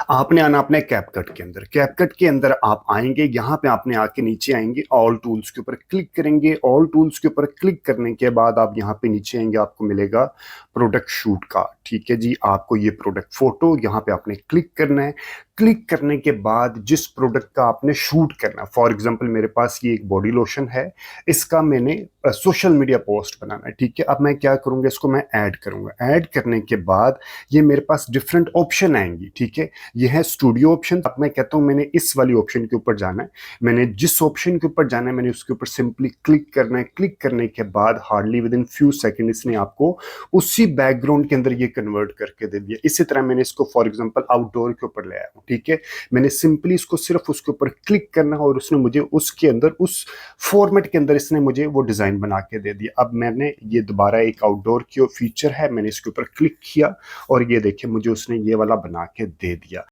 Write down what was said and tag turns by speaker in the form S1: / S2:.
S1: आपने आना अपने कैपकट के अंदर। कैपकट के अंदर आप आएंगे, यहाँ पे आपने आके नीचे आएंगे, ऑल टूल्स के ऊपर क्लिक करेंगे। ऑल टूल्स के ऊपर क्लिक करने के बाद आप यहाँ पे नीचे आएंगे, आपको मिलेगा प्रोडक्ट शूट का। ठीक है जी, आपको ये प्रोडक्ट फोटो यहाँ पे आपने क्लिक करना है। क्लिक करने के बाद जिस प्रोडक्ट का आपने शूट करना है, फॉर एग्जांपल मेरे पास ये एक बॉडी लोशन है, इसका मैंने सोशल मीडिया पोस्ट बनाना है। ठीक है, अब मैं क्या करूंगा, इसको मैं ऐड करूंगा। ऐड करने के बाद ये मेरे पास डिफरेंट ऑप्शन आएंगी। ठीक है, ये है स्टूडियो ऑप्शन। अब मैं कहता हूं मैंने इस वाली ऑप्शन के ऊपर जाना है। मैंने जिस ऑप्शन के ऊपर जाना है मैंने उसके ऊपर सिंपली क्लिक करना है। क्लिक करने के बाद hardly with in few second इसने आपको उसी बैकग्राउंड के अंदर ये कन्वर्ट करके दे दिया। इसी तरह मैंने इसको फॉर एग्जांपल आउटडोर के ऊपर ले आया हूं। ठीक है, मैंने सिंपली इसको सिर्फ उसके ऊपर क्लिक करना है और उसने मुझे उसके अंदर उस फॉर्मेट के अंदर इसने मुझे वो डिजाइन बना के दे दिया। अब मैंने ये दोबारा एक आउटडोर की फीचर है, मैंने इसके ऊपर क्लिक किया और ये देखिए मुझे उसने ये वाला बना के दे दिया।